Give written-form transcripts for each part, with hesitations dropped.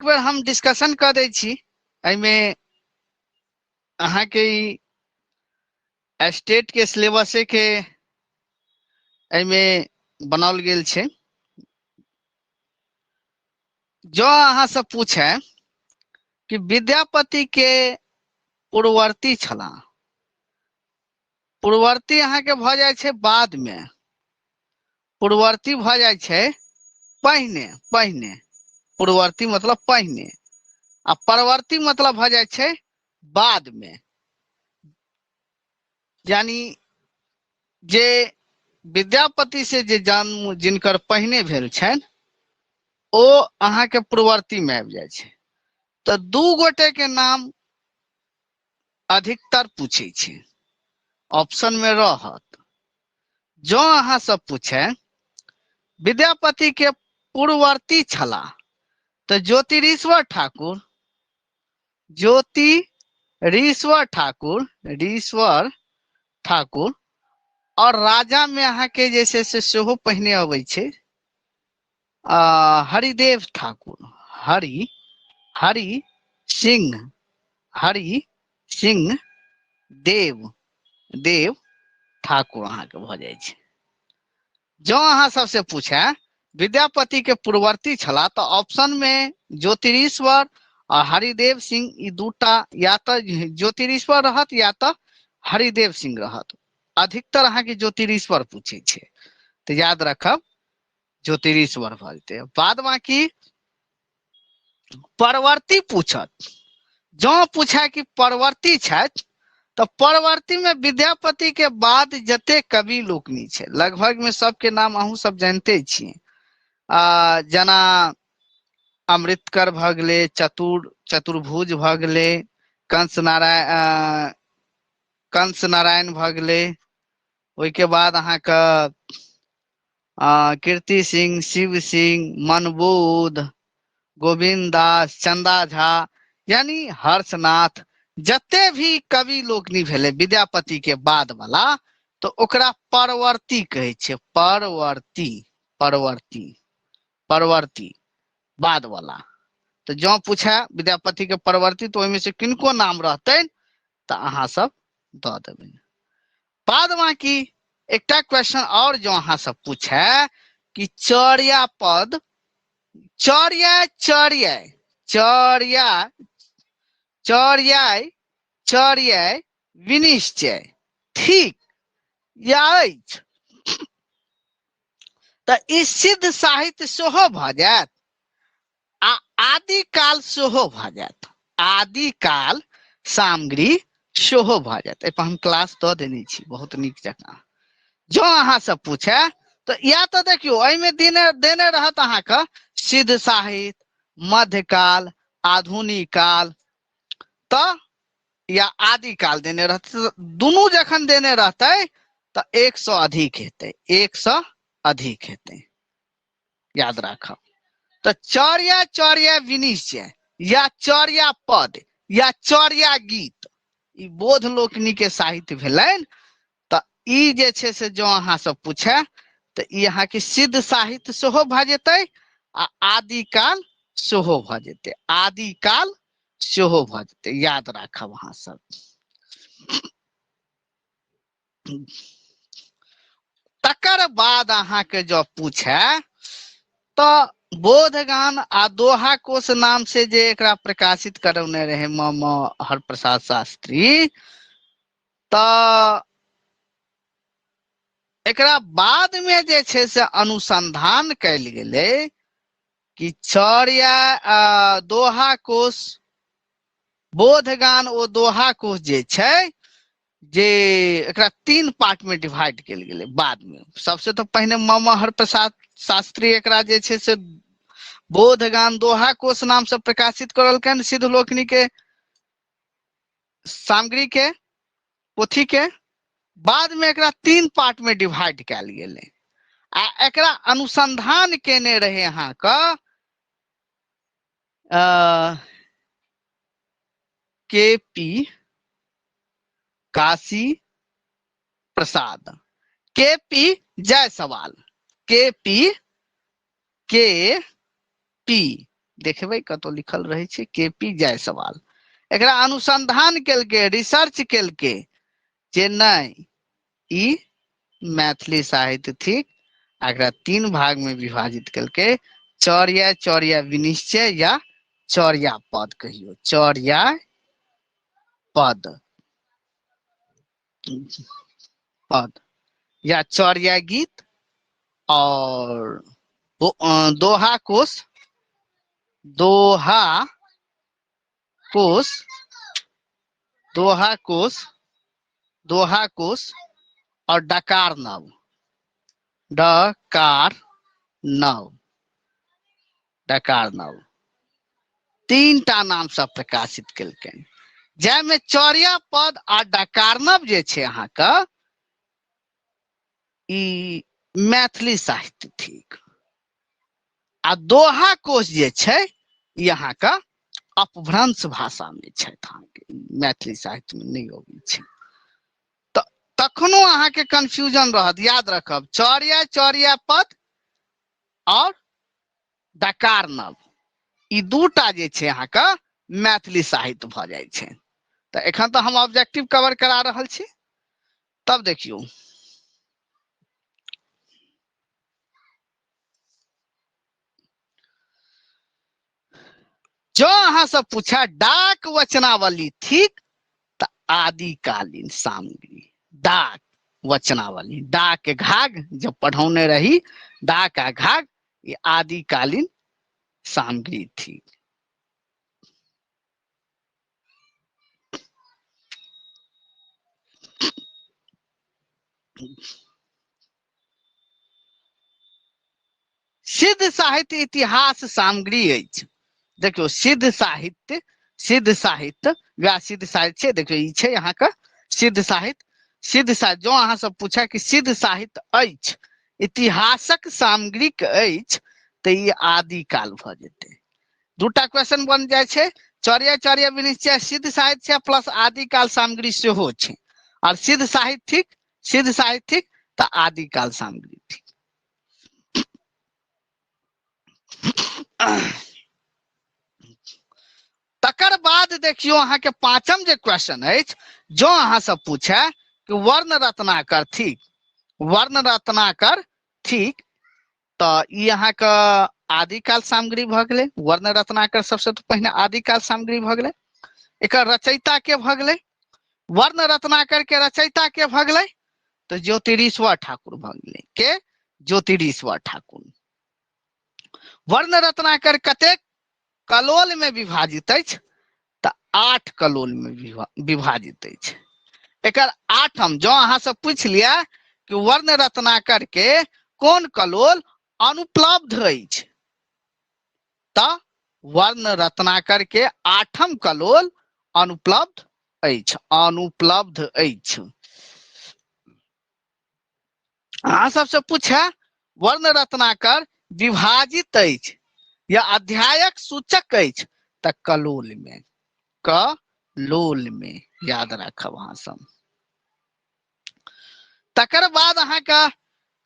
बेर हम डिस्कशन कर दै छी। एहिमे अहाँके स्टेट के सिलेबसे के एहिमे बनाओल गेल छै। जो अहाँ सब पूछे कि विद्यापति के पूर्ववर्ती छलाह, पूर्ववर्ती अहाँके भऽ जाइ छै बाद में, पूर्ववर्ती भऽ जाइ छै पहिने, पहिने पूर्ववर्ती मतलब पहिने, आ परवर्ती मतलब भऽ जाइ छै बाद में। यानी जे विद्यापति से जे जन्म जिनकर पहिने भेल छनि ओ अहाँके पूर्ववर्ती में आबि जाइ छै। तऽ दू गोटे के नाम अधिकतर पूछे छै, ऑप्शन में रहत। जो अहाँ सब पूछे विद्यापति के पूर्ववर्ती छलाह तऽ ज्योतिरीश्वर ठाकुर, ज्योतिरीश्वर ठाकुर, रीश्वर ठाकुर, और राजा में अहाँके जे छै से सेहो पहिने अबै छै हरिदेव ठाकुर, हरि सिंह, हरि सिंह देव, देव ठाकुर अहाँके भऽ जाइ छै। जो अहाँ सबसे पूछे विद्यापति के पूर्ववर्ती छलाह तऽ ऑप्शन में ज्योतिरीश्वर आ हरिदेव सिंह ई दूटा या तो ज्योतिरीश्वर रहत या तो हरिदेव सिंह रहत। अधिकतर अहाँके ज्योतिरीश्वर पूछे छै तऽ याद रखब ज्योतिरीश्वर भऽ जेतै। बाद बाकी परवर्ती पूछत, जो पूछे कि परवर्ती छथि तऽ परवर्ती में विद्यापति के बाद जते कवि लोकनि छै लगभग में सबके नाम अहूँ सब जानते छियै। जेना अमृतकर भऽ गेलै, चतुर्भुज भऽ गेलै, कंस नारायण भऽ गेलै, ओहिके बाद अहाँके कीर्ति सिंह, शिव सिंह, मनबोध, गोविन्द दास, चन्दा झा, यानी हर्षनाथ, जते भी कवि लोकनि भेलै विद्यापति के बाद वाला तो ओकरा परवर्ती कहै छै। परवर्ती, परवर्ती, परवर्ती बाद वाला। तो जो पूछे विद्यापति के परवर्ती तो ओहिमे से किनको नाम रहते तो अहाँ सब दऽ देबै। बाद बाकी एकटा क्वेश्चन और जो अहाँ सब पूछे कि चर्या पद, चर्या चर्या चर्या चर्या चर्या विनिश्चय ठीक या अछि तऽ ई सिद्ध साहित्य सेहो भऽ जायत आ आदि काल सेहो भऽ जायत, आदि काल सामग्री सेहो भऽ जायत। एहिपर हम क्लास दऽ देने छी बहुत नीक जकाँ। जो अहाँ सब पूछे तो या तो देखियो एहिमे देने रहत अहाँके सिद्ध साहित्य, मध्यकाल, आधुनिक काल तऽ या आदि काल देने रहते। दुनू जखन देने रहते तऽ 100 अधिक हेतै, 100 अधिक हेतै, याद राखब। तऽ चर्या चर्या विनिश्चय या चर्या पद या चर्या गीत ई बोध लोकनि के साहित्य भेलनि। तऽ ई जे छै से जो अहाँ सब पूछे तऽ ई अहाँके सिद्ध साहित्य सेहो भऽ जेतै आ आदि काल सेहो भऽ जेतै, आदि काल सेहो भऽ जेतै, याद राखब अहाँ सब। तकर बाद अहाँके जो पूछे तऽ बोधगान आ दोहा कोश नाम से जे एकरा प्रकाशित करौने रहे म हरप्रसाद शास्त्री तऽ एकरा बाद में जे छै से अनुसंधान कयल गेलै कि चर्या दोहा कोश, बोधगान ओ दोहा कोश जे छै जे एकरा 3 पार्ट में डिवाइड कयल गेलै बाद में। सबसे तो पहिने म हरप्रसाद शास्त्री एकरा जे छै से बोधगान दोहा कोश नाम से प्रकाशित करलकनि सिद्ध लोकनि के सामग्री के, पोथी के। बाद में एकरा 3 पार्ट में डिवाइड कयल गेलै आ एकरा अनुसंधान केने रहे अहाँके KP. Kashi Prasad, KP. Jaiswal, KP. देखबे कतौ लिखल रहे छै केपी जायसवाल एकरा अनुसंधान केलकै रिसर्च केलकै जे नहीं ई मैथिली साहित्य थिक एकरा 3 भाग में विभाजित केलकै चौर्या चौर्या विनिश्चय या चौर्या पद कहियो चौर्या पद पद या चौर्या गीत और दोहा कोश दोहा कोश दोहा कोश दोहा कोश और डकार नव डकार नव डकार नव 3टा नाम से प्रकाशित केलकैन जैमे चौर्या पद आ डकारनव जे छै अहाँके ई मैथिली साहित्य थिक आ दोहा कोश जे छै ई अहाँके अपभ्रंश भाषा में छै अहाँके मैथिली साहित्य में नहीं अबै छै तखनो अहाँके कंफ्यूजन रहत याद रखब चौर्या चौर्या पद और डकारनव ई 2टा जे छै अहाँके मैथिली साहित्य भ जाइ छै तो एखन तो हम ऑब्जेक्टिव कवर करा रहल छी तब देखियो जो अहाँ सब पूछा डाक वचनावली थिक त आदिकालीन सामग्री डाक वचनावली डाक के घाघ जब पढ़ौने रही डाक आ घाघ ये आदिकालीन सामग्री थी सिद्ध साहित्य इतिहास सामग्री अछि देखियो सिद्ध साहित्य वह सिद्ध साहित्य छै देखियो ई छै अहाँके सिद्ध साहित्य जो अहाँ सब पूछा कि सिद्ध साहित्य अछि इतिहासक सामग्रिक अछि त ई आदिकाल भ जेतै 2टा क्वेश्चन बन जाय छै चौर्या चौर्या विनिश्चय सिद्ध साहित्य प्लस आदिकाल सामग्री सेहो छै और सिद्ध साहित्यिक त आदिकाल सामग्री थिक तकर बाद देखियो अहाँ के 5म जे क्वेश्चन अछि जो अहाँ सब पूछे कि वर्ण रत्नाकर थिक त ई अहाँ के आदिकाल सामग्री भ गेलै वर्ण रत्नाकर सबसे तो पहिने आदिकाल सामग्री भ गेलै एकर रचयिता के भ गेलै वर्ण रत्नाकर के रचयिता के भ गेलै तो ज्योतिरीश्वर ठाकुर भ गेलै के ज्योतिरीश्वर ठाकुर वर्ण रत्नाकर कतेक कलोल में विभाजित अछि त 8 कलोल में विभाजित अछि एकर 8म जो अहाँ सब पूछ लिया कि वर्ण रत्नाकर के कोन कलोल अनुपलब्ध अछि त वर्ण रत्नाकर के 8म कलोल अनुपलब्ध अछि अहाँ सबसे पूछे वर्ण रत्नाकर विभाजित अछि या अध्यायक सूचक अछि त कलोल में याद रखब अहाँ सब तकर बाद अहाँ का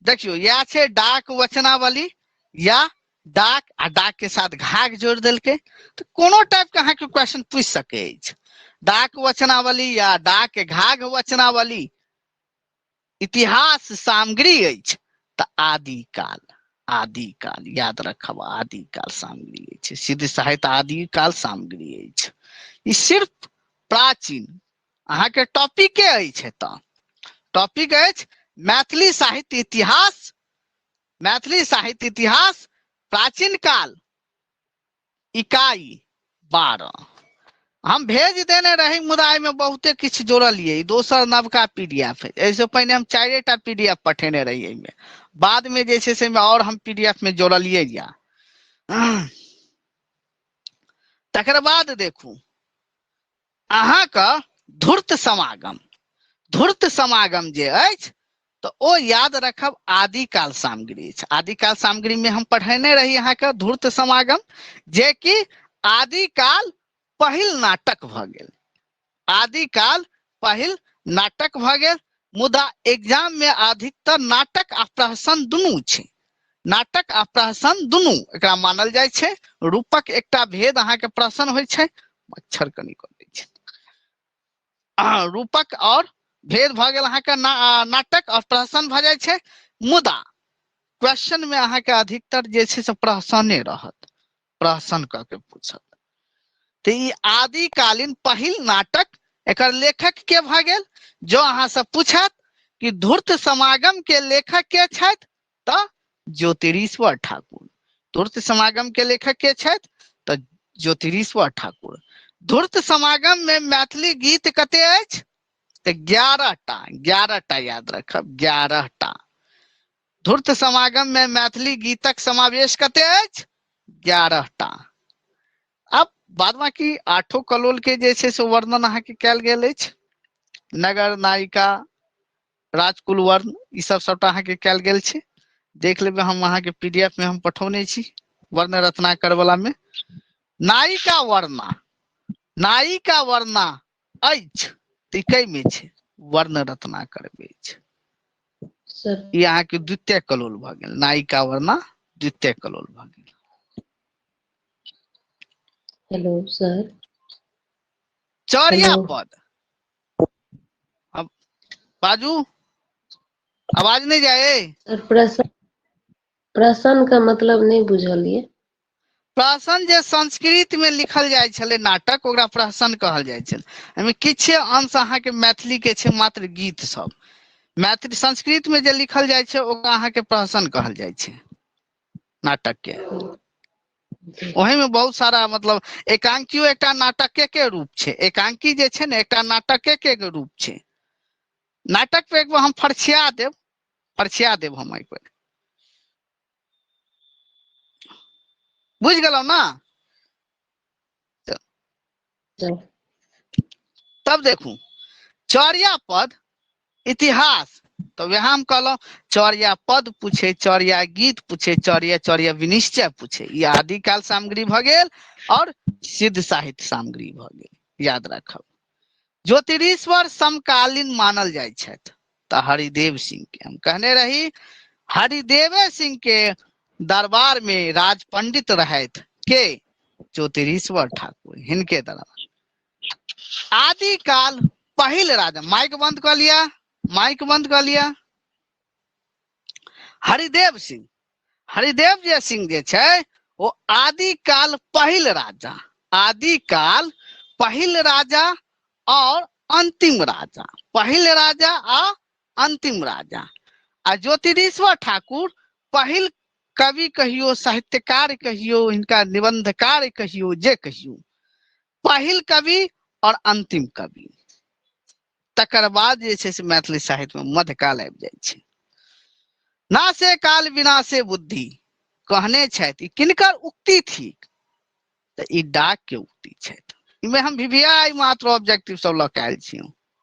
देखियो या छै डाक वचनावली या डाक आ डाक के साथ घाघ जोड़ देलकै तो कोनो टाइप के अहाँ के क्वेश्चन पूछ सके अछि डाक वचनावली या डाक के घाघ वचनावली इतिहास सामग्री अछि त आदिकाल याद रखब आदिकाल सामग्री अछि सिद्ध साहित्य आदिकाल सामग्री अछि ई सिर्फ प्राचीन अहाँ के टॉपिक के अछि त टॉपिक अछि मैथिली साहित्य इतिहास प्राचीन काल इकाई 12 हम भेज देने रही मुदा में बहुते किछ जोड़लिए दोसर नवका पीडीएफ है ऐसे पहले हम 4टा पीडीएफ पठेने रही में बाद में जे छै से और हम पीडीएफ में जोड़लिए या तकर बाद देखू अहाँ का धूर्त समागम जे अछि तो ओ याद रखब आदिकाल सामग्री अछि आदिकाल सामग्री में हम पढ़ेने रही अहाँ का धूर्त समागम जे कि आदिकाल पहिल नाटक भ गेल आदिकाल पहिल नाटक भ गेल मुदा एग्जाम में अधिकतर नाटक आ प्रहसन दुनू छै नाटक आ प्रहसन दुनू एकरा मानल जाइ छै। रूपक एकटा भेद अहाँके प्रहसन होइ छै, मच्छर कनी कर दै छै। रूपक और भेद भऽ गेल अहाँके नाटक और प्रहसन भऽ जाइ छै। मुदा क्वेश्चन में अहाँके अधिकतर जे छै से प्रहसने रहत, प्रहसन क के पूछत। तो ई आदिकालीन पहिल नाटक, एकर लेखक के भऽ गेल। जो अहाँ से पूछत कि धूर्त समागम के लेखक के छथि, तऽ ज्योतिरीश्वर ठाकुर। धूर्त समागम के लेखक के छथि तऽ ज्योतिरीश्वर ठाकुर। धूर्त समागम में मैथिली गीत कते अछि तऽ 11टा, 11टा याद रखब, 11टा। धूर्त समागम में मैथिली गीतक समावेश कते अछि 11टा। अब बाद बाकी 8 कलोल के जे छै से वर्णन अहाँके कैल गेल अछि। नगर नायिका, राजकुल वर्ण, ई सब सबटा अहाँके कैल गेल छै। देख लेबै, हम अहाँके पीडीएफ में हम पठौने छी वर्ण रत्नाकर वाला में। नायिका वर्णा, नायिका वर्णा अछि तऽ कई में छै वर्ण रत्नाकर में छै। सर ई अहाँके द्वितीय कलोल भऽ गेल, नायिका वर्णा द्वितीय कलोल भऽ गेल। Hello sir. चौरिया हेलो पद, अब बाजू, आवाज नहीं जाए। सर प्रश्न, प्रश्न का मतलब नहीं बुझलिए। प्रहसन जे संस्कृत में लिखल जाइ छलै नाटक, ओकरा प्रहसन कहल जाइ छलै। एहिमे किछे अंश अहाँके मैथिली के छै, मात्र गीत सब। मैथिली संस्कृत में जे लिखल जाइ छै ओकरा अहाँके प्रहसन कहल जाइ छै नाटक के। ओही में बहुत सारा मतलब एकांकियो एकटा नाटके के रूप छै। एकांकी जे छै ने एकटा नाटके के रूप छै। नाटक पे एक बार हम फरछिया देब, फरछिया देब हम एक बेर, बुझ गेलहुं ना। तब देखू, चौरिया पद इतिहास, तो वह हम कहलहुं चौरिया पद पूछे, चौरिया गीत पूछे, चौरिया चौरिया विनिश्चय पूछे, ई आदिकाल सामग्री भऽ गेल और सिद्ध साहित्य सामग्री भऽ गेल, याद राखब। ज्योतिरीश्वर समकालीन मानल जाइ छथि तऽ हरिदेव सिंह के हम कहने रही, हरिदेवे सिंह के दरबार में राज पंडित रहैत के ज्योतिरीश्वर ठाकुर, हिनके दरबार। आदिकाल पहिल राजा, माइक बंद कर लिया, माइक बंद कर लिया। हरिदेव सिंह, हरिदेव जे सिंह जे छै वो आदिकाल पहिल राजा, आदिकाल पहिल राजा और अंतिम राजा, पहिल राजा आ अंतिम राजा। आ ज्योतिरीश्वर ठाकुर पहिल कवि कहियो, साहित्यकार कहियो, हिनका निबंधकार कहियो, जे कहियो, पहिल कवि और अंतिम कवि। तकर बाद जे छै से मैथिली साहित्य में मध्यकाल आबि जाइ छै। नासे काल विनाशे बुद्धि कहने छथि, किनकर उक्ति थिक तऽ ई डाक के उक्ति छथि। इमे हम वीवीआई मात्र ऑब्जेक्टिव सब लऽ के आयल छी।